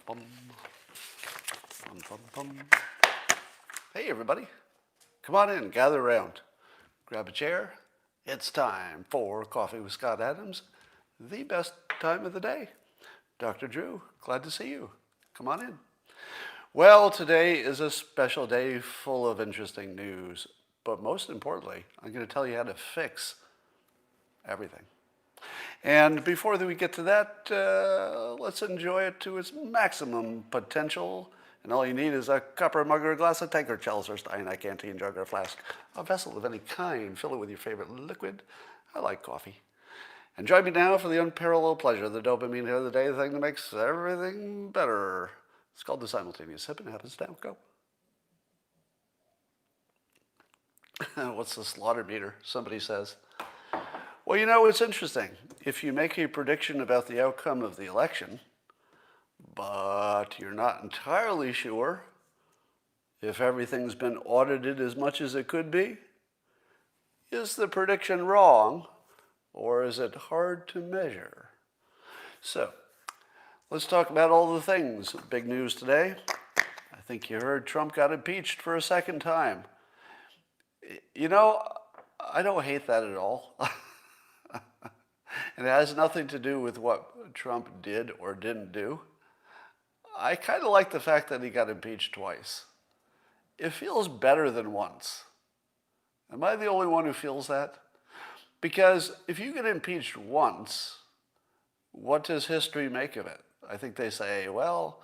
bum. Bum, bum, bum. Hey, everybody. Come on in, gather around. Grab a chair. It's time for Coffee with Scott Adams, the best time of the day. Dr. Drew, glad to see you. Come on in. Well, today is a special day full of interesting news, but most importantly, I'm going to tell you how to fix everything. And before we get to that, let's enjoy it to its maximum potential. And all you need is a cup or a mug or a glass, a tankard, chalice or stein, a canteen, jug or a flask, a vessel of any kind. Fill it with your favorite liquid. I like coffee. And join me now for the unparalleled pleasure, the dopamine hit of the day, the thing that makes everything better. It's called the simultaneous sip, and it happens now. Go. What's the slaughter meter? Somebody says. Well, you know, it's interesting. If you make a prediction about the outcome of the election, but you're not entirely sure if everything's been audited as much as it could be, is the prediction wrong, or is it hard to measure? So, let's talk about all the things. Big news today. I think you heard Trump got impeached for a second time. You know, I don't hate that at all. And it has nothing to do with what Trump did or didn't do. I kind of like the fact that he got impeached twice. It feels better than once. Am I the only one who feels that? Because if you get impeached once, what does history make of it? I think they say, well,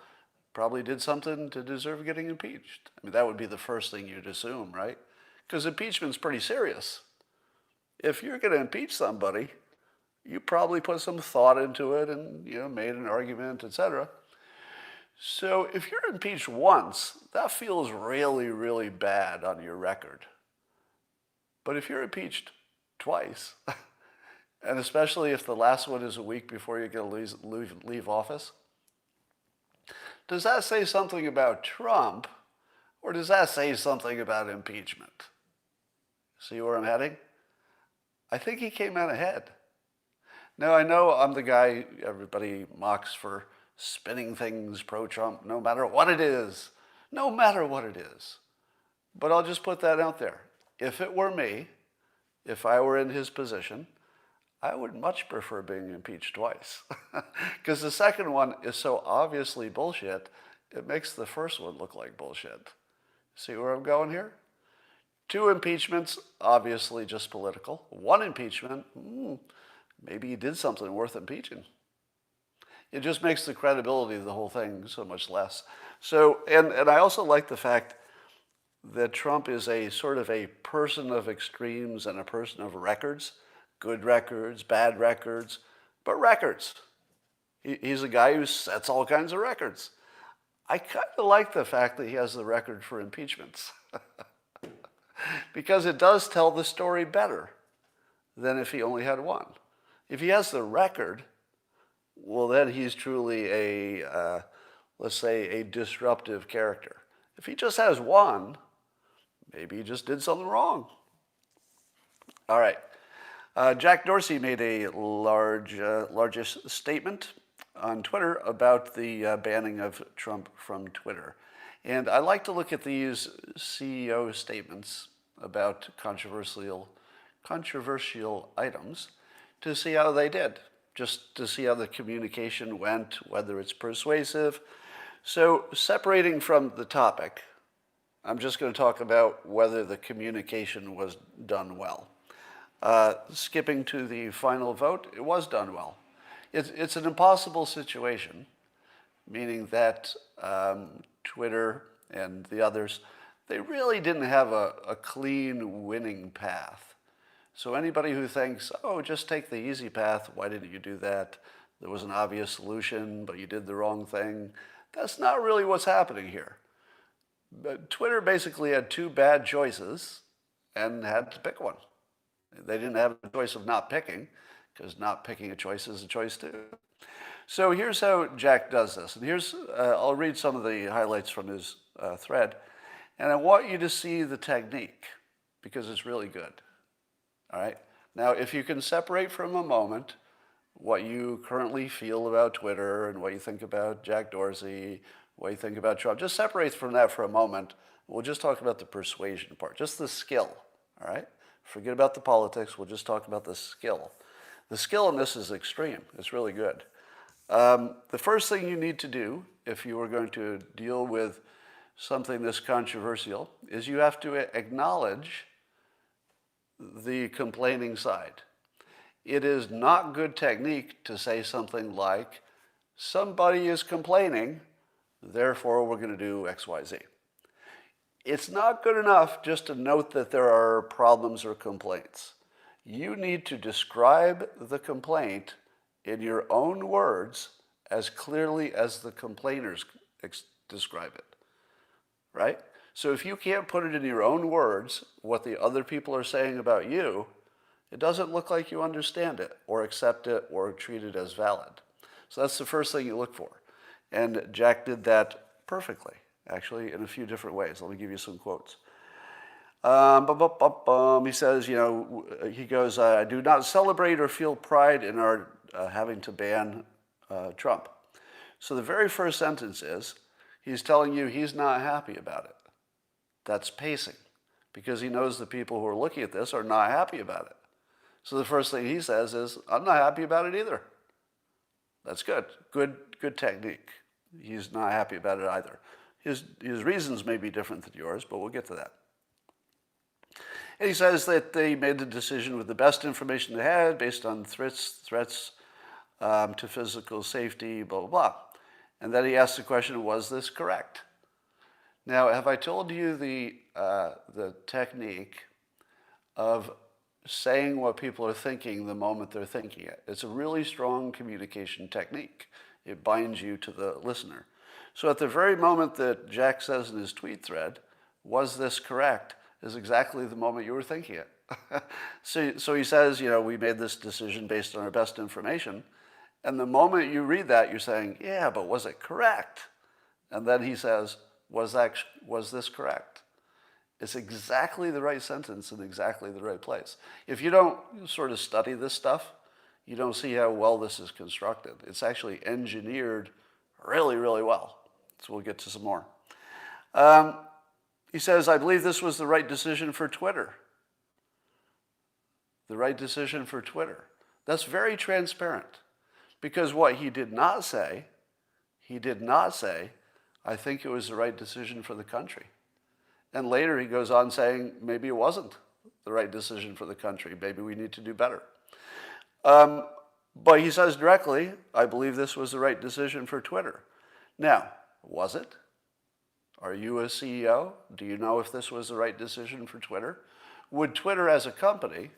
probably did something to deserve getting impeached. I mean, that would be the first thing you'd assume, right? Because impeachment's pretty serious. If you're going to impeach somebody, you probably put some thought into it and, made an argument, etc. So if you're impeached once, that feels really, really bad on your record. But if you're impeached twice, and especially if the last one is a week before you're going to leave office, does that say something about Trump, or does that say something about impeachment? See where I'm heading? I think he came out ahead. Now, I know I'm the guy everybody mocks for spinning things pro-Trump, no matter what it is. No matter what it is. But I'll just put that out there. If it were me, if I were in his position, I would much prefer being impeached twice. Because the second one is so obviously bullshit, it makes the first one look like bullshit. See where I'm going here? 2 impeachments, obviously just political. 1 impeachment, maybe he did something worth impeaching. It just makes the credibility of the whole thing so much less. So, and I also like the fact that Trump is a sort of a person of extremes and a person of records. Good records, bad records, but records. He's a guy who sets all kinds of records. I kind of like the fact that he has the record for impeachments. Because it does tell the story better than if he only had 1. If he has the record, well, then he's truly a, let's say, a disruptive character. If he just has 1, maybe he just did something wrong. All right. Jack Dorsey made a largest statement on Twitter about the banning of Trump from Twitter. And I like to look at these CEO statements about controversial items to see how they did, just to see how the communication went, whether it's persuasive. So separating from the topic, I'm just going to talk about whether the communication was done well. Skipping to the final vote, it was done well. It's an impossible situation, meaning that Twitter and the others, they really didn't have a clean winning path. So anybody who thinks, oh, just take the easy path, why didn't you do that? There was an obvious solution, but you did the wrong thing. That's not really what's happening here. But Twitter basically had 2 bad choices and had to pick one. They didn't have a choice of not picking, because not picking a choice is a choice too. So here's how Jack does this. And here's, I'll read some of the highlights from his thread. And I want you to see the technique, because it's really good. All right? Now, if you can separate from a moment what you currently feel about Twitter and what you think about Jack Dorsey, what you think about Trump. Just separate from that for a moment. We'll just talk about the persuasion part, just the skill, all right? Forget about the politics. We'll just talk about the skill. The skill in this is extreme. It's really good. The first thing you need to do if you are going to deal with something this controversial is you have to acknowledge the complaining side. It is not good technique to say something like, somebody is complaining, therefore we're going to do X, Y, Z. It's not good enough just to note that there are problems or complaints. You need to describe the complaint in your own words as clearly as the complainers describe it, right? So if you can't put it in your own words, what the other people are saying about you, it doesn't look like you understand it or accept it or treat it as valid. So that's the first thing you look for. And Jack did that perfectly, actually, in a few different ways. Let me give you some quotes. He says, he goes, I do not celebrate or feel pride in our having to ban Trump. So the very first sentence is, he's telling you he's not happy about it. That's pacing, because he knows the people who are looking at this are not happy about it. So the first thing he says is, I'm not happy about it either. That's good. Good technique. He's not happy about it either. His reasons may be different than yours, but we'll get to that. And he says that they made the decision with the best information they had based on threats to physical safety, blah, blah, blah. And then he asks the question, was this correct? Now, have I told you the technique of saying what people are thinking the moment they're thinking it? It's a really strong communication technique. It binds you to the listener. So at the very moment that Jack says in his tweet thread, was this correct, is exactly the moment you were thinking it. So he says, we made this decision based on our best information. And the moment you read that, you're saying, yeah, but was it correct? And then he says, was this correct? It's exactly the right sentence in exactly the right place. If you don't sort of study this stuff, you don't see how well this is constructed. It's actually engineered really, really well. So we'll get to some more. He says, I believe this was the right decision for Twitter. The right decision for Twitter. That's very transparent. Because what he did not say, I think it was the right decision for the country. And later he goes on saying, maybe it wasn't the right decision for the country. Maybe we need to do better. But he says directly, I believe this was the right decision for Twitter. Now, was it? Are you a CEO? Do you know if this was the right decision for Twitter? Would Twitter as a company,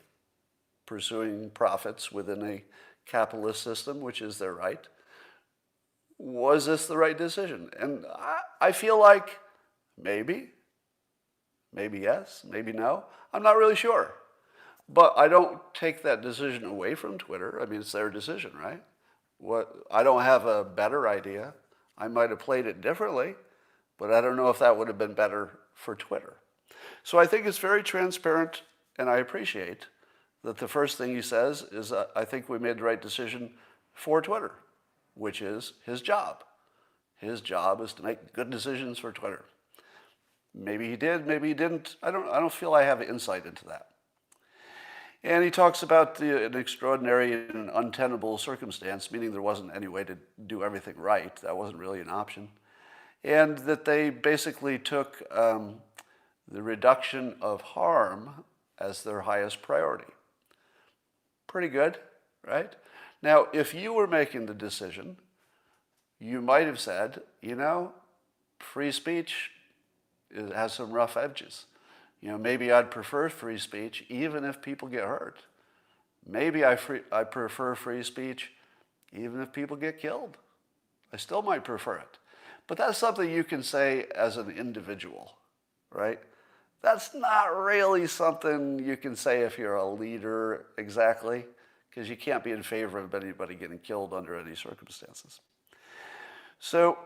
pursuing profits within a capitalist system, which is their right, was this the right decision? And I feel like maybe yes, maybe no. I'm not really sure. But I don't take that decision away from Twitter. I mean, it's their decision, right? I don't have a better idea. I might have played it differently, but I don't know if that would have been better for Twitter. So I think it's very transparent, and I appreciate that the first thing he says is, I think we made the right decision for Twitter, which is his job. His job is to make good decisions for Twitter. Maybe he did, maybe he didn't. I don't feel I have insight into that. And he talks about an extraordinary and an untenable circumstance, meaning there wasn't any way to do everything right. That wasn't really an option. And that they basically took the reduction of harm as their highest priority. Pretty good, right? Now, if you were making the decision, you might have said, free speech has some rough edges. Maybe I'd prefer free speech even if people get hurt. Maybe I prefer free speech even if people get killed. I still might prefer it. But that's something you can say as an individual, right? That's not really something you can say if you're a leader exactly, because you can't be in favor of anybody getting killed under any circumstances. So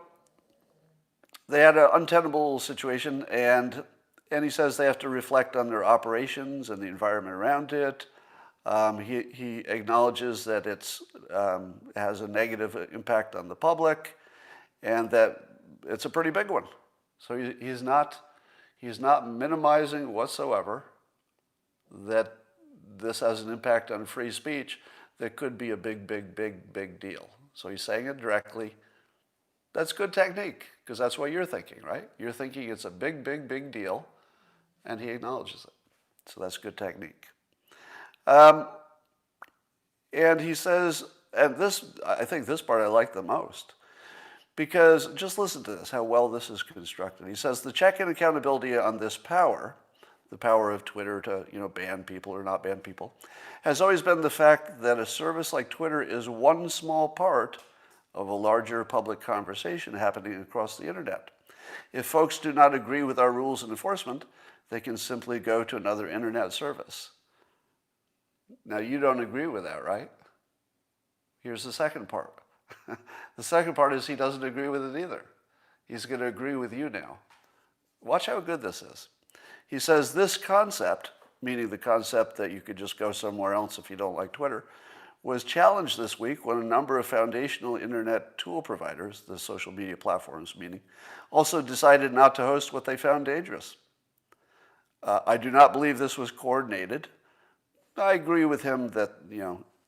they had an untenable situation, and he says they have to reflect on their operations and the environment around it. He acknowledges that it has a negative impact on the public, and that it's a pretty big one. So he's not minimizing whatsoever that this has an impact on free speech that could be a big, big, big, big deal. So he's saying it directly. That's good technique, because that's what you're thinking, right? You're thinking it's a big, big, big deal, and he acknowledges it. So that's good technique. And he says, and this, I think this part I like the most, because just listen to this, how well this is constructed. He says, the check and accountability on this power, the power of Twitter to, ban people or not ban people, has always been the fact that a service like Twitter is one small part of a larger public conversation happening across the internet. If folks do not agree with our rules and enforcement, they can simply go to another internet service. Now, you don't agree with that, right? Here's the second part. The second part is he doesn't agree with it either. He's going to agree with you now. Watch how good this is. He says this concept, meaning the concept that you could just go somewhere else if you don't like Twitter, was challenged this week when a number of foundational internet tool providers, the social media platforms meaning, also decided not to host what they found dangerous. I do not believe this was coordinated. I agree with him that,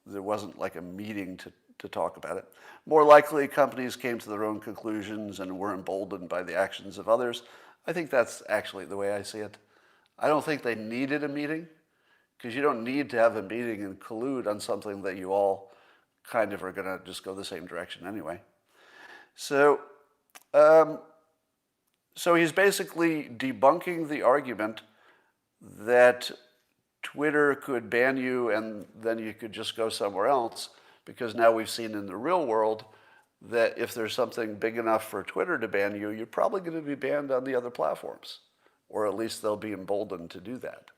there wasn't like a meeting to talk about it. More likely, companies came to their own conclusions and were emboldened by the actions of others. I think that's actually the way I see it. I don't think they needed a meeting, because you don't need to have a meeting and collude on something that you all kind of are going to just go the same direction anyway. So he's basically debunking the argument that Twitter could ban you and then you could just go somewhere else, because now we've seen in the real world that if there's something big enough for Twitter to ban you, you're probably going to be banned on the other platforms, or at least they'll be emboldened to do that.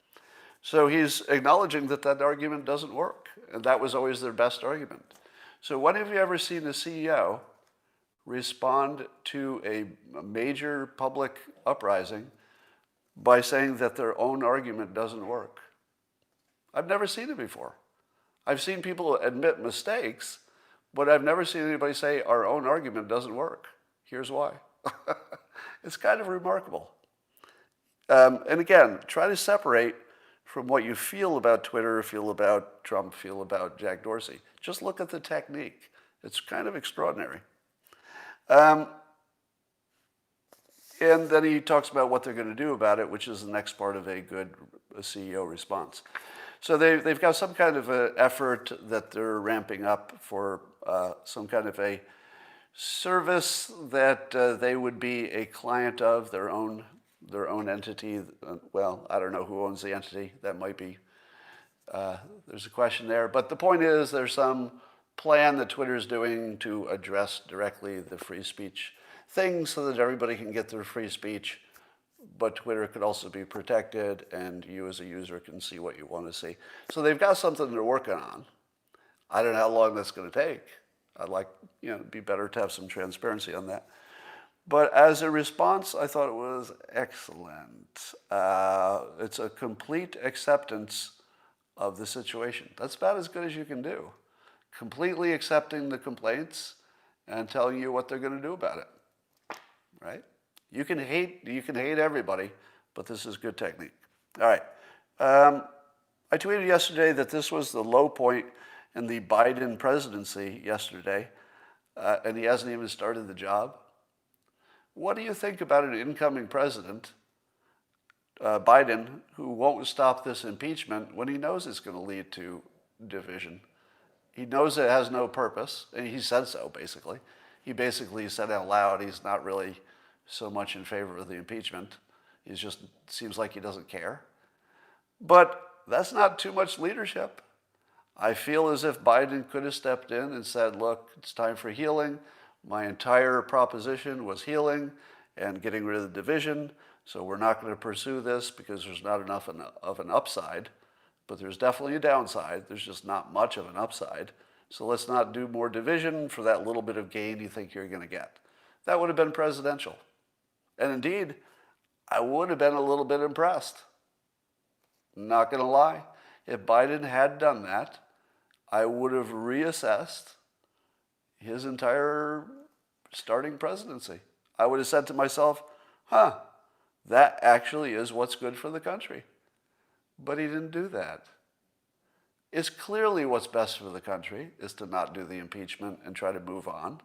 So he's acknowledging that that argument doesn't work, and that was always their best argument. So when have you ever seen a CEO respond to a major public uprising by saying that their own argument doesn't work? I've never seen it before. I've seen people admit mistakes, but I've never seen anybody say our own argument doesn't work. Here's why. It's kind of remarkable. And again, try to separate from what you feel about Twitter, feel about Trump, feel about Jack Dorsey. Just look at the technique. It's kind of extraordinary. And then he talks about what they're going to do about it, which is the next part of a good CEO response. So they've got some kind of an effort that they're ramping up for some kind of a service that they would be a client of their own entity. Well, I don't know who owns the entity. That might be, there's a question there. But the point is there's some plan that Twitter's doing to address directly the free speech thing so that everybody can get their free speech, but Twitter could also be protected and you as a user can see what you want to see. So they've got something they're working on. I don't know how long that's going to take. I'd like, it'd be better to have some transparency on that. But as a response, I thought it was excellent. It's a complete acceptance of the situation. That's about as good as you can do. Completely accepting the complaints and telling you what they're going to do about it, right? You can hate everybody, but this is good technique. All right. I tweeted yesterday that this was the low point in the Biden presidency yesterday, and he hasn't even started the job. What do you think about an incoming president, Biden, who won't stop this impeachment when he knows it's going to lead to division? He knows it has no purpose, and he said so, basically. He basically said out loud he's not really so much in favor of the impeachment. He just seems like he doesn't care. But that's not too much leadership. I feel as if Biden could have stepped in and said, look, it's time for healing. My entire proposition was healing and getting rid of the division, so we're not going to pursue this because there's not enough of an upside. But there's definitely a downside. There's just not much of an upside. So let's not do more division for that little bit of gain you think you're going to get. That would have been presidential. And indeed, I would have been a little bit impressed. Not going to lie. If Biden had done that, I would have reassessed his entire starting presidency. I would have said to myself, that actually is what's good for the country. But he didn't do that. It's clearly what's best for the country is to not do the impeachment and try to move on,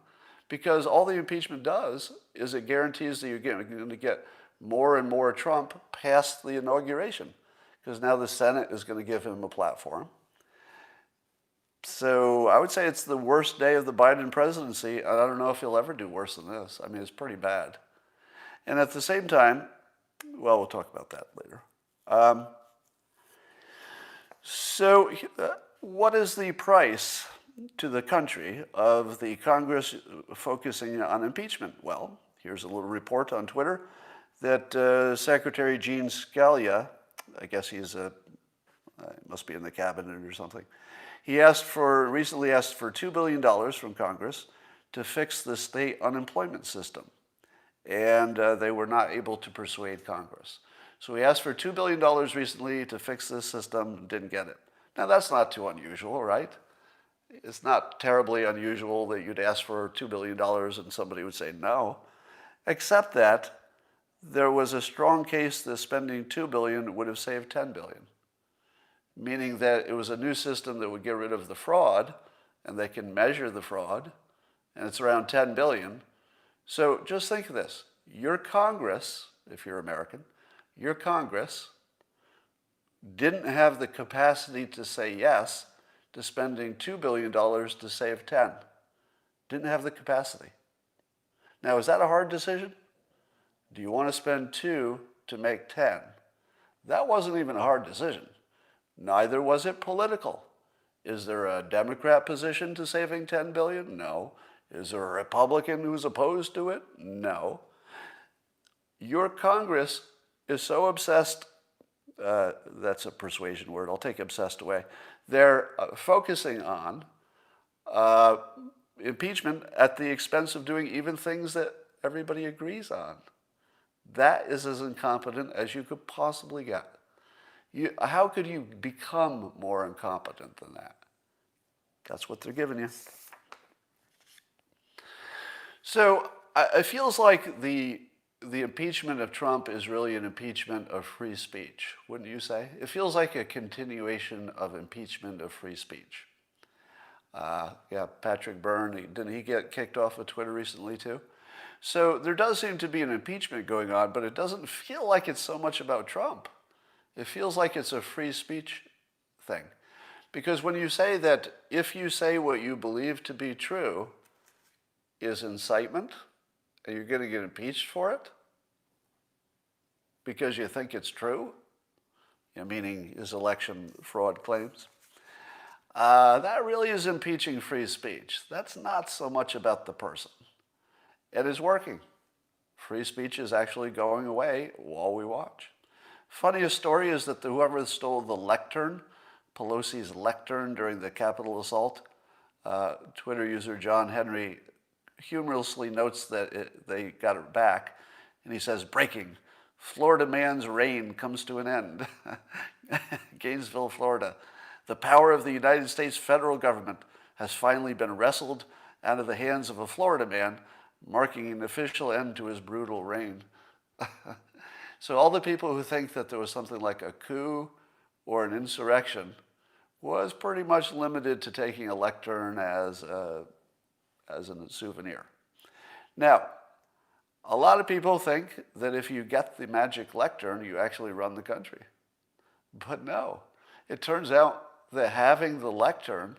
because all the impeachment does is it guarantees that you're going to get more and more Trump past the inauguration, because now the Senate is going to give him a platform. So I would say it's the worst day of the Biden presidency, and I don't know if he'll ever do worse than this. I mean, it's pretty bad. And at the same time, well, we'll talk about that later. So what is the price to the country of the Congress focusing on impeachment? Well, here's a little report on Twitter that Secretary Gene Scalia, I guess he's must be in the cabinet or something, he recently asked for $2 billion from Congress to fix the state unemployment system. And they were not able to persuade Congress. So he asked for $2 billion recently to fix this system, didn't get it. Now that's not too unusual, right? It's not terribly unusual that you'd ask for $2 billion and somebody would say no, except that there was a strong case that spending $2 billion would have saved $10 billion, meaning that it was a new system that would get rid of the fraud, and they can measure the fraud, and it's around $10 billion. So just think of this. Your Congress, if you're American, your Congress didn't have the capacity to say yes to spending $2 billion to save 10. Didn't have the capacity. Now, is that a hard decision? Do you want to spend 2 to make 10? That wasn't even a hard decision. Neither was it political. Is there a Democrat position to saving $10 billion? No. Is there a Republican who's opposed to it? No. Your Congress is so obsessed, that's a persuasion word, I'll take obsessed away. They're focusing on impeachment at the expense of doing even things that everybody agrees on. That is as incompetent as you could possibly get. How could you become more incompetent than that? That's what they're giving you. So it feels like the impeachment of Trump is really an impeachment of free speech, wouldn't you say? It feels like a continuation of impeachment of free speech. Patrick Byrne, didn't he get kicked off of Twitter recently too? So there does seem to be an impeachment going on, but it doesn't feel like it's so much about Trump. It feels like it's a free speech thing. Because when you say that if you say what you believe to be true is incitement, and you're going to get impeached for it because you think it's true, meaning his election fraud claims, that really is impeaching free speech. That's not so much about the person. It is working. Free speech is actually going away while we watch. Funniest story is that whoever stole the lectern, Pelosi's lectern during the Capitol assault, Twitter user John Henry humorously notes that they got it back, and he says, "Breaking, Florida man's reign comes to an end." Gainesville, Florida. The power of the United States federal government has finally been wrestled out of the hands of a Florida man, marking an official end to his brutal reign. So all the people who think that there was something like a coup or an insurrection was pretty much limited to taking a lectern as a souvenir. Now, a lot of people think that if you get the magic lectern, you actually run the country. But no, it turns out that having the lectern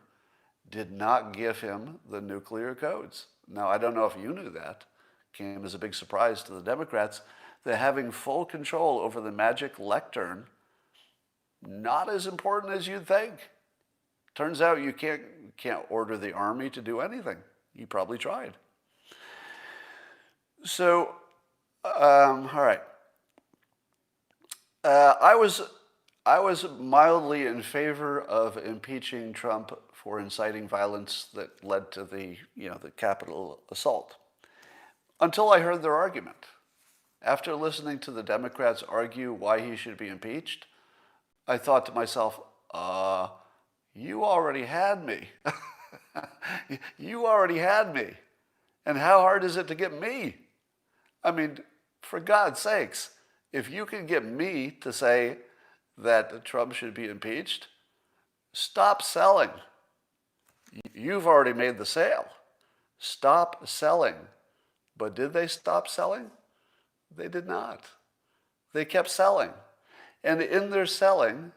did not give him the nuclear codes. Now, I don't know if you knew that. Came as a big surprise to the Democrats that having full control over the magic lectern, not as important as you'd think. Turns out you can't order the army to do anything. You probably tried. So, all right. I was mildly in favor of impeaching Trump for inciting violence that led to the Capitol assault, until I heard their argument. After listening to the Democrats argue why he should be impeached, I thought to myself, uh, you already had me. You already had me. And how hard is it to get me? I mean, for God's sakes, if you can get me to say that Trump should be impeached, stop selling. You've already made the sale. Stop selling. But did they stop selling? They did not. They kept selling. And in their selling,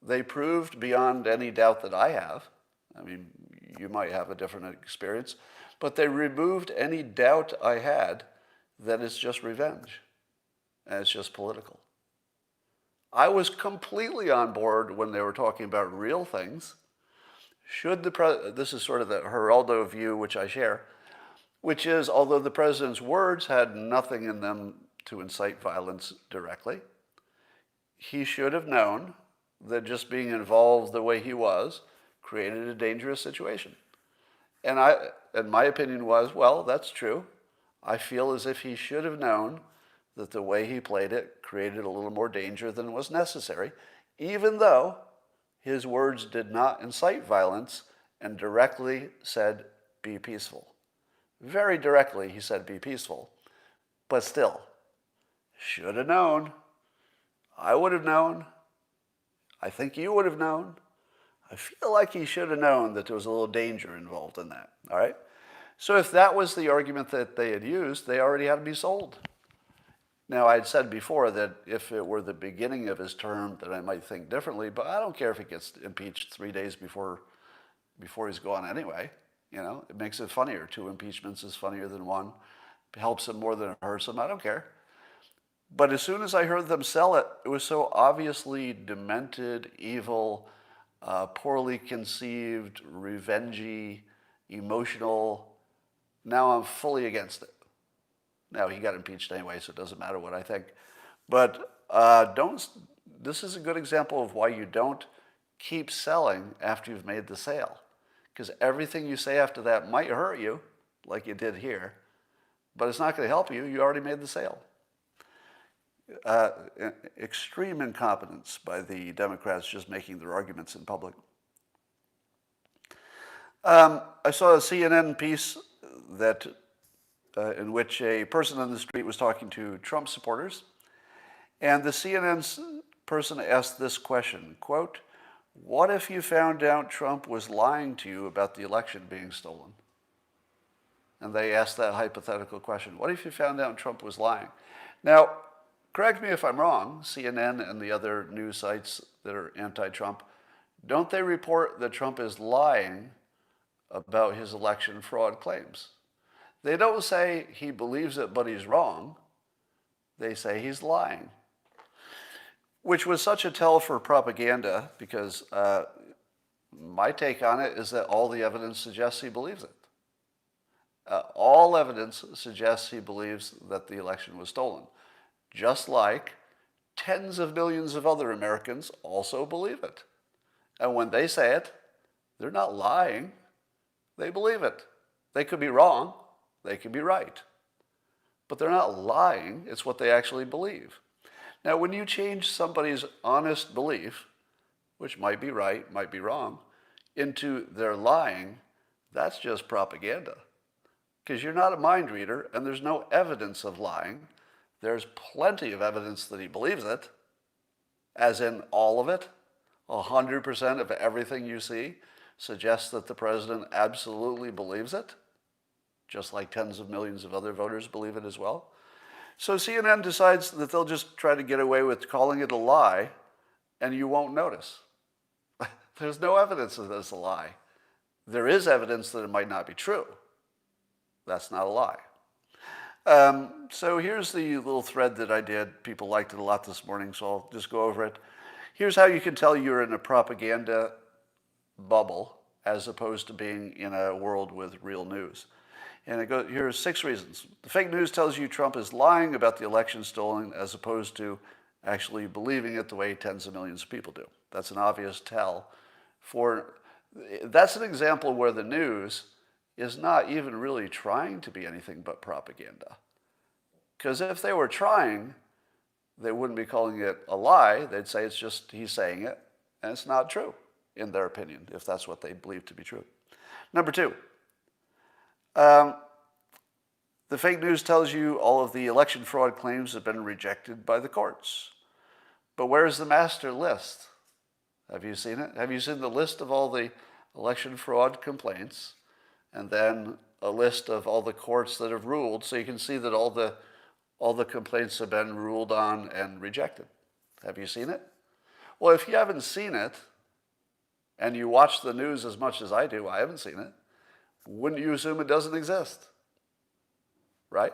they proved beyond any doubt that I have, I mean, you might have a different experience, but they removed any doubt I had that it's just revenge and it's just political. I was completely on board when they were talking about real things. This is sort of the Geraldo view, which I share, which is, although the president's words had nothing in them to incite violence directly, he should have known that just being involved the way he was created a dangerous situation. And my opinion was, well, that's true. I feel as if he should have known that the way he played it created a little more danger than was necessary, even though his words did not incite violence and directly said, be peaceful. Very directly, he said, be peaceful. But still, should have known. I would have known. I think you would have known. I feel like he should have known that there was a little danger involved in that, all right? So if that was the argument that they had used, they already had to be sold. Now, I'd said before that if it were the beginning of his term, that I might think differently, but I don't care if he gets impeached 3 days before he's gone anyway. You know, it makes it funnier. 2 impeachments is funnier than 1. It helps him more than it hurts him. I don't care. But as soon as I heard them sell it, it was so obviously demented, evil, poorly conceived, revengey, emotional. Now I'm fully against it. Now, he got impeached anyway, so it doesn't matter what I think. But this is a good example of why you don't keep selling after you've made the sale. Because everything you say after that might hurt you, like you did here, but it's not going to help you. You already made the sale. Extreme incompetence by the Democrats just making their arguments in public. I saw a CNN piece that in which a person on the street was talking to Trump supporters, and the CNN person asked this question, quote, what if you found out Trump was lying to you about the election being stolen? And they asked that hypothetical question. What if you found out Trump was lying? Now, correct me if I'm wrong, CNN and the other news sites that are anti-Trump, don't they report that Trump is lying about his election fraud claims? They don't say he believes it but he's wrong. They say he's lying, which was such a tell for propaganda because my take on it is that all the evidence suggests he believes it. All evidence suggests he believes that the election was stolen, just like tens of millions of other Americans also believe it. And when they say it, they're not lying. They believe it. They could be wrong. They could be right. But they're not lying. It's what they actually believe. Now, when you change somebody's honest belief, which might be right, might be wrong, into their lying, that's just propaganda. Because you're not a mind reader, and there's no evidence of lying. There's plenty of evidence that he believes it, as in all of it. 100% of everything you see suggests that the president absolutely believes it, just like tens of millions of other voters believe it as well. So CNN decides that they'll just try to get away with calling it a lie, and you won't notice. There's no evidence that it's a lie. There is evidence that it might not be true. That's not a lie. So here's the little thread that I did. People liked it a lot this morning, so I'll just go over it. Here's how you can tell you're in a propaganda bubble as opposed to being in a world with real news. And here are 6 reasons. The fake news tells you Trump is lying about the election stolen as opposed to actually believing it the way tens of millions of people do. That's an obvious tell. That's an example where the news is not even really trying to be anything but propaganda. Because if they were trying, they wouldn't be calling it a lie. They'd say it's just he's saying it, and it's not true. in their opinion, if that's what they believe to be true. Number two, the fake news tells you all of the election fraud claims have been rejected by the courts. But where's the master list? Have you seen it? Have you seen the list of all the election fraud complaints and then a list of all the courts that have ruled, so you can see that all the complaints have been ruled on and rejected? Have you seen it? Well, if you haven't seen it, and you watch the news as much as I do, I haven't seen it, wouldn't you assume it doesn't exist? Right?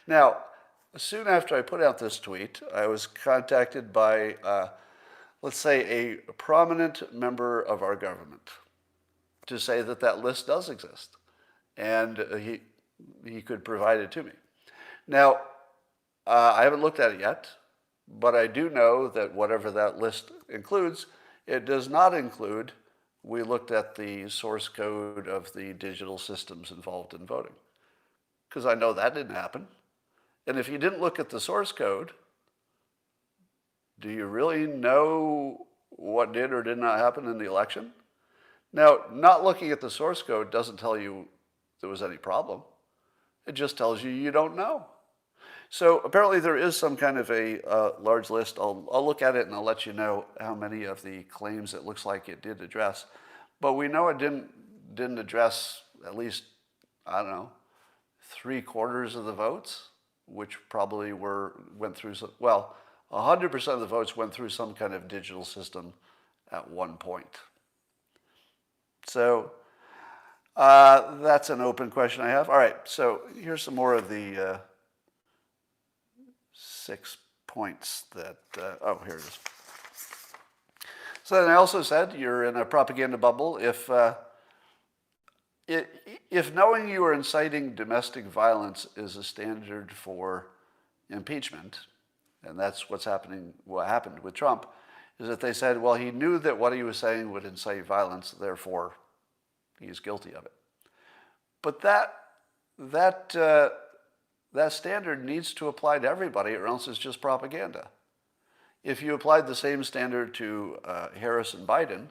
Now, soon after I put out this tweet, I was contacted by, let's say, a prominent member of our government to say that that list does exist, and he could provide it to me. Now, I haven't looked at it yet, but I do know that whatever that list includes, it does not include, we looked at the source code of the digital systems involved in voting, because I know that didn't happen. And if you didn't look at the source code, do you really know what did or did not happen in the election? Now, not looking at the source code doesn't tell you there was any problem. It just tells you you don't know. So apparently there is some kind of a large list. I'll look at it and I'll let you know how many of the claims it looks like it did address. But we know it didn't address at least, I don't know, 3/4 of the votes, which probably went through, well, 100% of the votes went through some kind of digital system at one point. So that's an open question I have. All right, so here's some more of the 6 points that, oh, here it is. So then I also said you're in a propaganda bubble if knowing you are inciting domestic violence is a standard for impeachment, and that's what happened with Trump, is that they said, well, he knew that what he was saying would incite violence, therefore he's guilty of it. But that standard needs to apply to everybody, or else it's just propaganda. If you applied the same standard to Harris and Biden,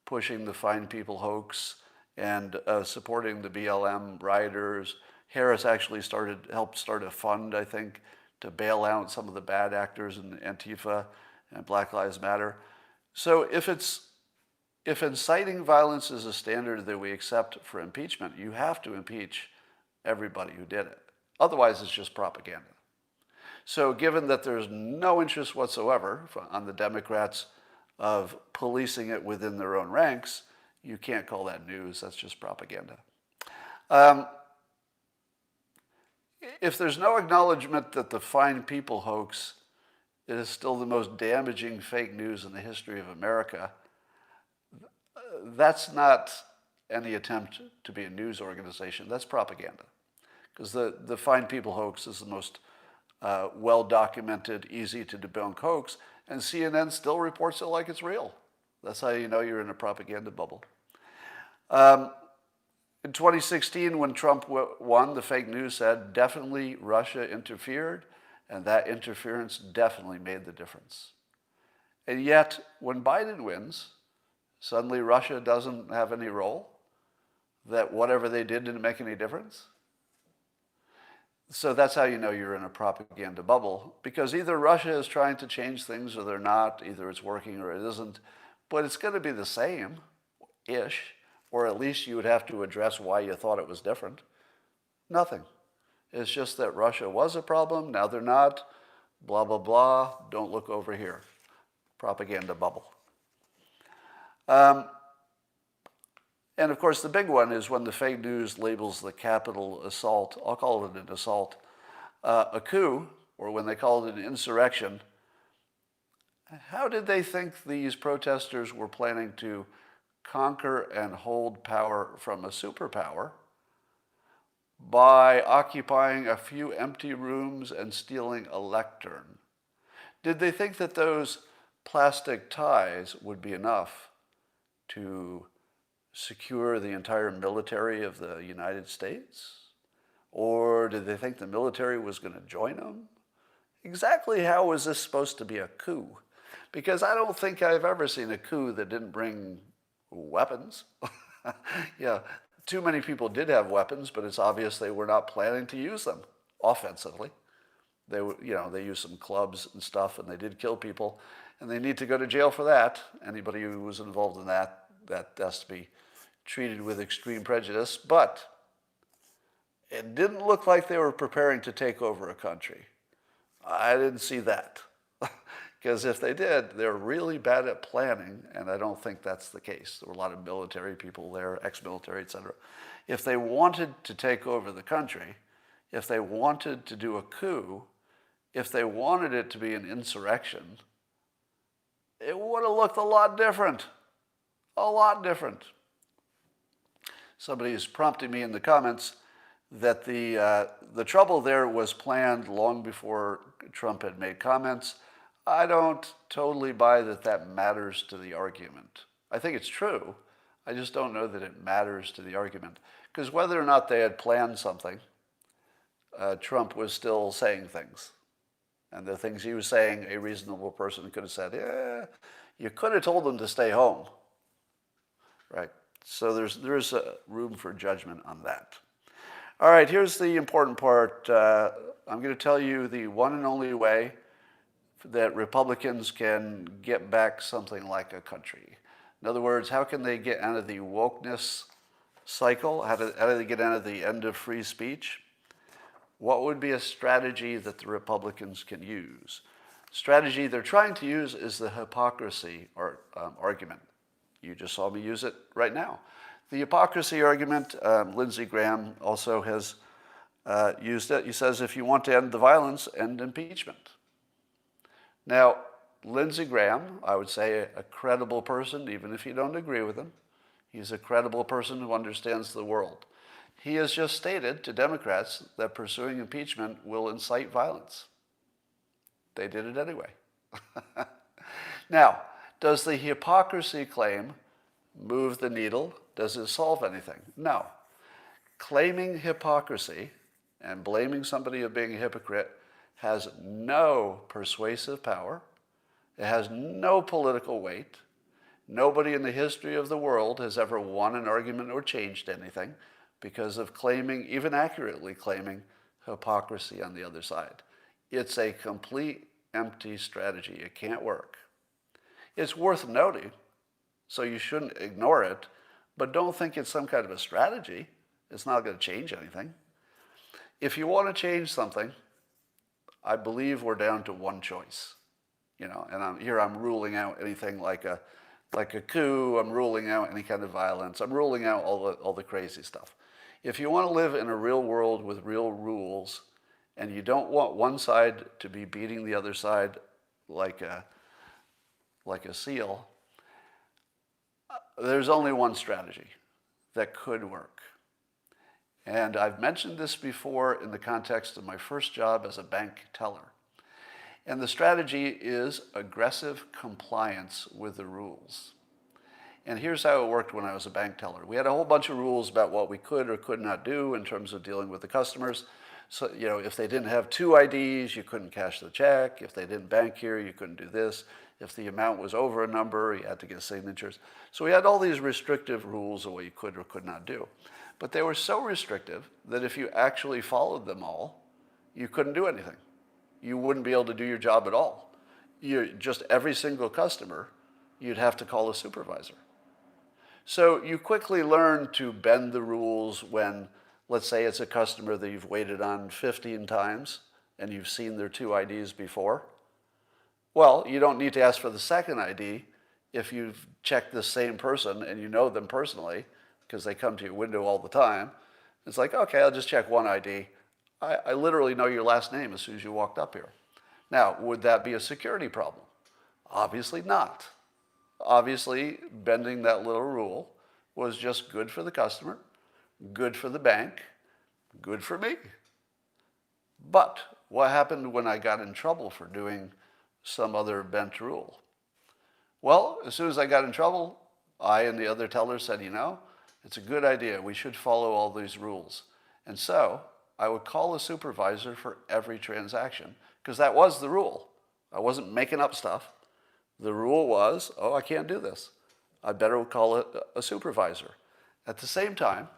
pushing the Fine People hoax and supporting the BLM rioters, Harris actually helped start a fund, I think, to bail out some of the bad actors in Antifa and Black Lives Matter. So if inciting violence is a standard that we accept for impeachment, you have to impeach everybody who did it. Otherwise, it's just propaganda. So given that there's no interest whatsoever on the Democrats of policing it within their own ranks, you can't call that news. That's just propaganda. If there's no acknowledgement that the Fine People hoax is still the most damaging fake news in the history of America, that's not any attempt to be a news organization. That's propaganda. Because the Fine People hoax is the most well-documented, easy-to-debunk hoax, and CNN still reports it like it's real. That's how you know you're in a propaganda bubble. In 2016, when Trump won, the fake news said, definitely Russia interfered, and that interference definitely made the difference. And yet, when Biden wins, suddenly Russia doesn't have any role, that whatever they did didn't make any difference. So that's how you know you're in a propaganda bubble, because either Russia is trying to change things or they're not, either it's working or it isn't, but it's going to be the same-ish, or at least you would have to address why you thought it was different. Nothing. It's just that Russia was a problem, now they're not, blah, blah, blah, don't look over here. Propaganda bubble. And of course, the big one is when the fake news labels the Capitol assault, I'll call it an assault, a coup, or when they call it an insurrection. How did they think these protesters were planning to conquer and hold power from a superpower by occupying a few empty rooms and stealing a lectern? Did they think that those plastic ties would be enough to secure the entire military of the United States? Or did they think the military was going to join them? Exactly how was this supposed to be a coup? Because I don't think I've ever seen a coup that didn't bring weapons. Yeah, too many people did have weapons, but it's obvious they were not planning to use them offensively. They used some clubs and stuff, and they did kill people, and they need to go to jail for that. Anybody who was involved in that has to be treated with extreme prejudice. But it didn't look like they were preparing to take over a country. I didn't see that. Because if they did, they're really bad at planning, and I don't think that's the case. There were a lot of military people there, ex-military, etc. If they wanted to take over the country, if they wanted to do a coup, if they wanted it to be an insurrection, it would have looked a lot different. A lot different. Somebody is prompting me in the comments that the trouble there was planned long before Trump had made comments. I don't totally buy that matters to the argument. I think it's true. I just don't know that it matters to the argument. Because whether or not they had planned something, Trump was still saying things. And the things he was saying, a reasonable person could have said, yeah, you could have told them to stay home. Right? So there's room for judgment on that. All right, here's the important part. I'm going to tell you the one and only way that Republicans can get back something like a country. In other words, how can they get out of the wokeness cycle? How do they get out of the end of free speech? What would be a strategy that the Republicans can use? The strategy they're trying to use is the hypocrisy argument. You just saw me use it right now. The hypocrisy argument, Lindsey Graham also has used it. He says, if you want to end the violence, end impeachment. Now, Lindsey Graham, I would say a credible person, even if you don't agree with him. He's a credible person who understands the world. He has just stated to Democrats that pursuing impeachment will incite violence. They did it anyway. Now, does the hypocrisy claim move the needle? Does it solve anything? No. Claiming hypocrisy and blaming somebody of being a hypocrite has no persuasive power. It has no political weight. Nobody in the history of the world has ever won an argument or changed anything because of claiming, even accurately claiming, hypocrisy on the other side. It's a complete empty strategy. It can't work. It's worth noting, so you shouldn't ignore it, but don't think it's some kind of a strategy. It's not going to change anything. If you want to change something, I believe we're down to one choice. And I'm ruling out anything like a coup. I'm ruling out any kind of violence. I'm ruling out all the crazy stuff. If you want to live in a real world with real rules, and you don't want one side to be beating the other side like a seal, there's only one strategy that could work. And I've mentioned this before in the context of my first job as a bank teller. And the strategy is aggressive compliance with the rules. And here's how it worked when I was a bank teller. We had a whole bunch of rules about what we could or could not do in terms of dealing with the customers. So, if they didn't have 2 IDs, you couldn't cash the check. If they didn't bank here, you couldn't do this. If the amount was over a number, you had to get signatures. So we had all these restrictive rules of what you could or could not do. But they were so restrictive that if you actually followed them all, you couldn't do anything. You wouldn't be able to do your job at all. Just every single customer, you'd have to call a supervisor. So you quickly learn to bend the rules when, let's say it's a customer that you've waited on 15 times and you've seen their 2 IDs before. Well, you don't need to ask for the second ID if you've checked the same person and you know them personally because they come to your window all the time. It's like, okay, I'll just check 1 ID. I literally know your last name as soon as you walked up here. Now, would that be a security problem? Obviously not. Obviously, bending that little rule was just good for the customer, good for the bank, good for me. But what happened when I got in trouble for doing some other bent rule? Well, as soon as I got in trouble, I and the other tellers said, it's a good idea. We should follow all these rules. And so I would call a supervisor for every transaction because that was the rule. I wasn't making up stuff. The rule was, oh, I can't do this. I better call it a supervisor. At the same time,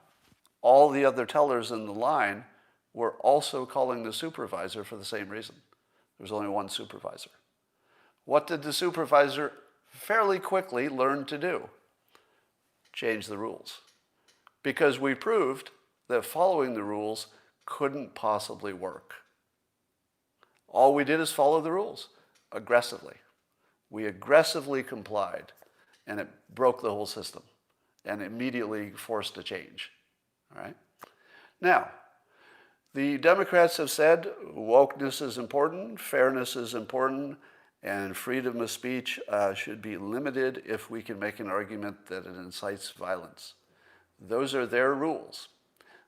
all the other tellers in the line were also calling the supervisor for the same reason. There was only one supervisor. What did the supervisor fairly quickly learn to do? Change the rules. Because we proved that following the rules couldn't possibly work. All we did is follow the rules aggressively. We aggressively complied, and it broke the whole system and immediately forced a change. All right? Now, the Democrats have said wokeness is important, fairness is important, and freedom of speech should be limited if we can make an argument that it incites violence. Those are their rules.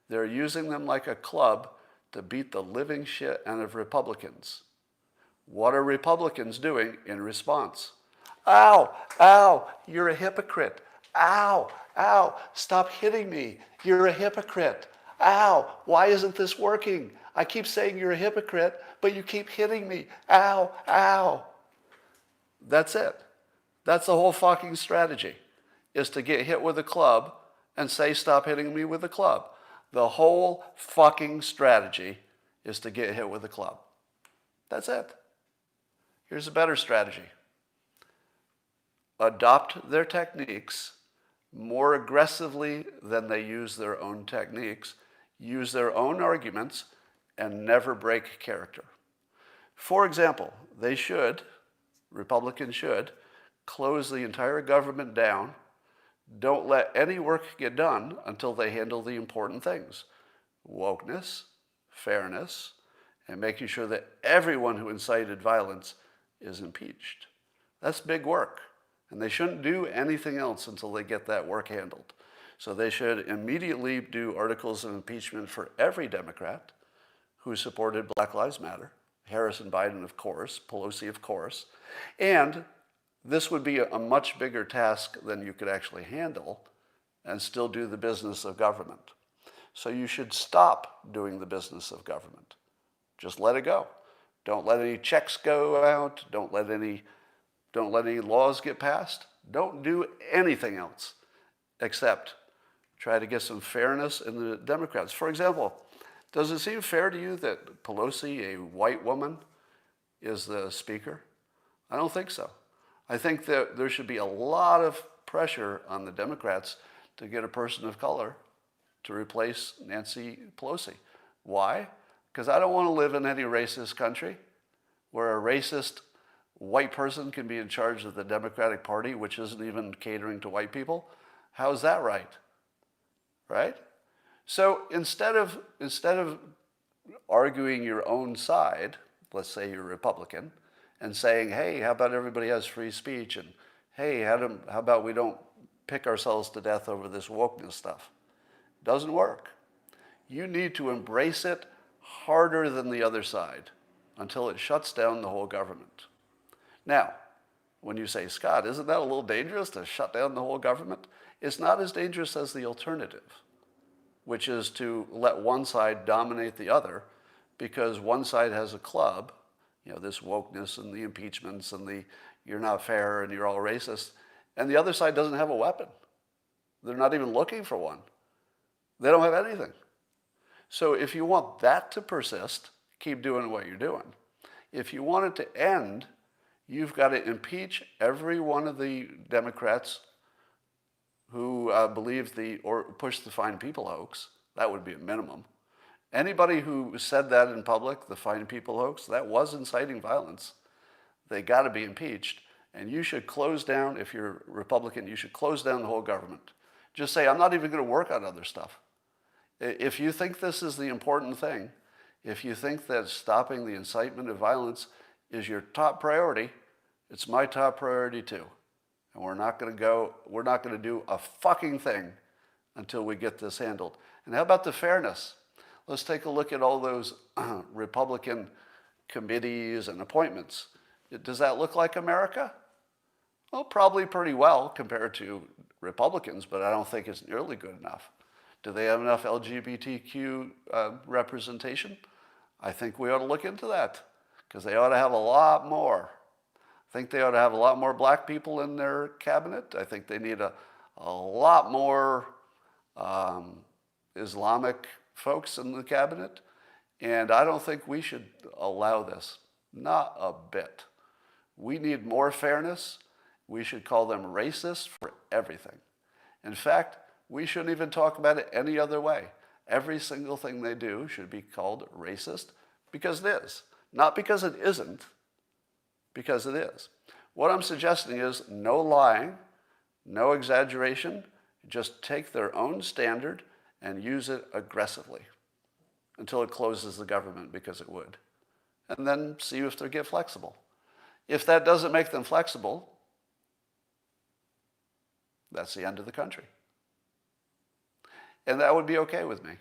They're using them like a club to beat the living shit out of Republicans. What are Republicans doing in response? Ow, ow, you're a hypocrite. Ow, ow, stop hitting me. You're a hypocrite. Ow, why isn't this working? I keep saying you're a hypocrite, but you keep hitting me. Ow, ow. That's it. That's the whole fucking strategy, is to get hit with a club and say, stop hitting me with a club. The whole fucking strategy is to get hit with a club. That's it. Here's a better strategy. Adopt their techniques more aggressively than they use their own techniques, use their own arguments, and never break character. For example, Republicans should, close the entire government down. Don't let any work get done until they handle the important things. Wokeness, fairness, and making sure that everyone who incited violence is impeached. That's big work. And they shouldn't do anything else until they get that work handled. So they should immediately do articles of impeachment for every Democrat who supported Black Lives Matter. Harris and Biden, of course, Pelosi, of course. And this would be a much bigger task than you could actually handle and still do the business of government. So you should stop doing the business of government. Just let it go. Don't let any checks go out. Don't let any laws get passed. Don't do anything else except try to get some fairness in the Democrats. For example, does it seem fair to you that Pelosi, a white woman, is the speaker? I don't think so. I think that there should be a lot of pressure on the Democrats to get a person of color to replace Nancy Pelosi. Why? Because I don't want to live in any racist country where a racist white person can be in charge of the Democratic Party, which isn't even catering to white people. How's that right? Right? So instead of arguing your own side, let's say you're a Republican, and saying, hey, how about everybody has free speech, and hey, how about we don't pick ourselves to death over this wokeness stuff? Doesn't work. You need to embrace it harder than the other side until it shuts down the whole government. Now, when you say, Scott, isn't that a little dangerous to shut down the whole government? It's not as dangerous as the alternative, which is to let one side dominate the other, because one side has a club, this wokeness and the impeachments and the you're not fair and you're all racist, and the other side doesn't have a weapon. They're not even looking for one. They don't have anything. So if you want that to persist, keep doing what you're doing. If you want it to end, you've got to impeach every one of the Democrats who believe or push the Fine People hoax. That would be a minimum. Anybody who said that in public, the Fine People hoax, that was inciting violence. They got to be impeached. And you should close down, if you're Republican, you should close down the whole government. Just say, I'm not even going to work on other stuff. If you think this is the important thing, if you think that stopping the incitement of violence is your top priority, it's my top priority too. And we're not going to do a fucking thing until we get this handled. And how about the fairness? Let's take a look at all those Republican committees and appointments. Does that look like America? Well, probably pretty well compared to Republicans, but I don't think it's nearly good enough. Do they have enough LGBTQ representation? I think we ought to look into that, because they ought to have a lot more. I think they ought to have a lot more black people in their cabinet. I think they need a lot more Islamic folks in the cabinet. And I don't think we should allow this. Not a bit. We need more fairness. We should call them racist for everything. In fact, we shouldn't even talk about it any other way. Every single thing they do should be called racist because it is. Not because it isn't, because it is. What I'm suggesting is no lying, no exaggeration. Just take their own standard and use it aggressively until it closes the government, because it would. And then see if they get flexible. If that doesn't make them flexible, that's the end of the country. And that would be okay with me.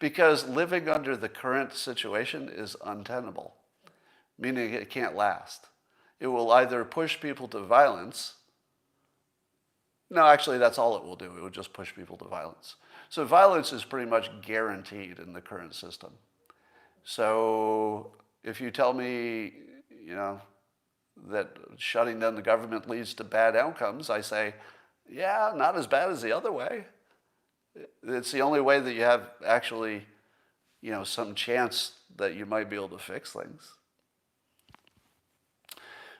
Because living under the current situation is untenable, meaning it can't last. It will either push people to violence. No, actually, that's all it will do. It will just push people to violence. So violence is pretty much guaranteed in the current system. So if you tell me, that shutting down the government leads to bad outcomes, I say, yeah, not as bad as the other way. It's the only way that you have actually, some chance that you might be able to fix things.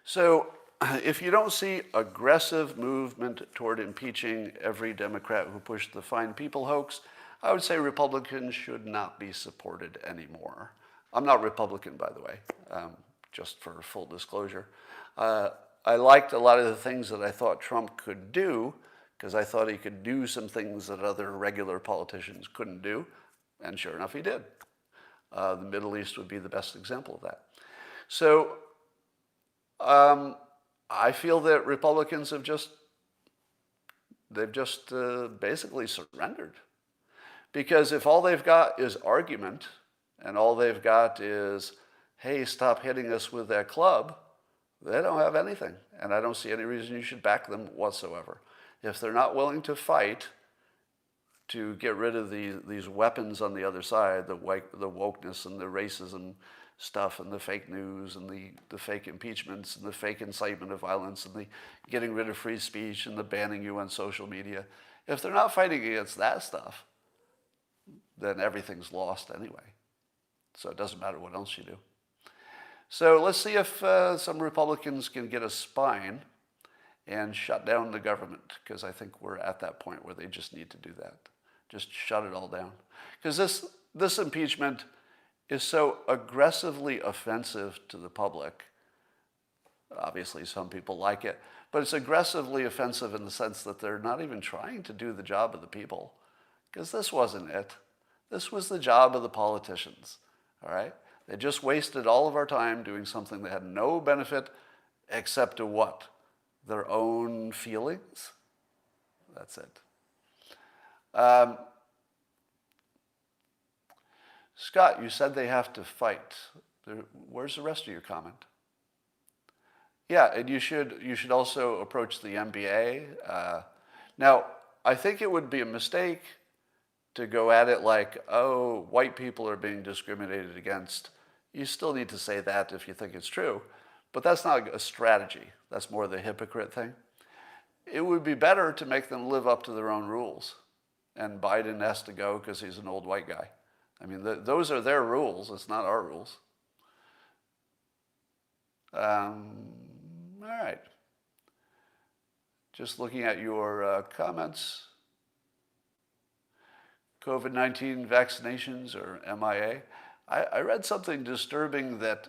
So if you don't see aggressive movement toward impeaching every Democrat who pushed the Fine People hoax, I would say Republicans should not be supported anymore. I'm not Republican, by the way, just for full disclosure. I liked a lot of the things that I thought Trump could do, because I thought he could do some things that other regular politicians couldn't do, and sure enough, he did. The Middle East would be the best example of that. So I feel that Republicans have basically surrendered. Because if all they've got is argument, and all they've got is, hey, stop hitting us with that club, they don't have anything. And I don't see any reason you should back them whatsoever. If they're not willing to fight to get rid of these weapons on the other side, the wokeness and the racism stuff and the fake news and the fake impeachments and the fake incitement of violence and the getting rid of free speech and the banning you on social media, if they're not fighting against that stuff, then everything's lost anyway. So it doesn't matter what else you do. So let's see if some Republicans can get a spine and shut down the government, because I think we're at that point where they just need to do that. Just shut it all down. Because this impeachment is so aggressively offensive to the public. Obviously, some people like it, but it's aggressively offensive in the sense that they're not even trying to do the job of the people, because this wasn't it. This was the job of the politicians, all right? They just wasted all of our time doing something that had no benefit except to what? Their own feelings? That's it. Scott, you said they have to fight. Where's the rest of your comment? Yeah, and you should also approach the NBA. Now, I think it would be a mistake to go at it like, oh, white people are being discriminated against. You still need to say that if you think it's true, but that's not a strategy. That's more the hypocrite thing. It would be better to make them live up to their own rules. And Biden has to go because he's an old white guy. I mean, those are their rules. It's not our rules. All right. Just looking at your comments. COVID-19 vaccinations or MIA. I read something disturbing that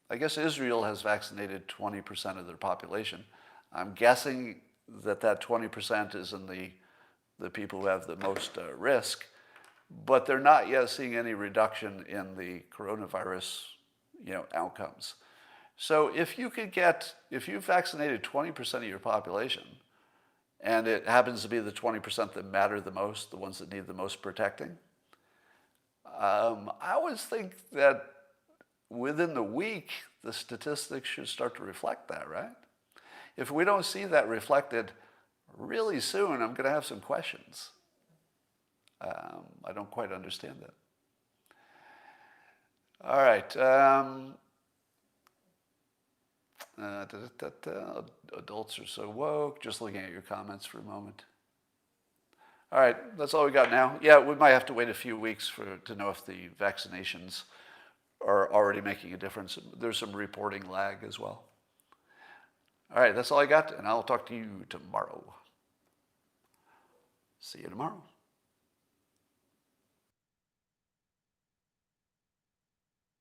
I guess Israel has vaccinated 20% of their population. I'm guessing that 20% is in the people who have the most risk, but they're not yet seeing any reduction in the coronavirus, outcomes. So if you vaccinated 20% of your population, and it happens to be the 20% that matter the most, the ones that need the most protecting, I always think that within the week, the statistics should start to reflect that, right? If we don't see that reflected really soon, I'm going to have some questions. I don't quite understand that. All right. Adults are so woke. Just looking at your comments for a moment. All right, that's all we got now. Yeah, we might have to wait a few weeks to know if the vaccinations are already making a difference. There's some reporting lag as well. All right, that's all I got, and I'll talk to you tomorrow. See you tomorrow.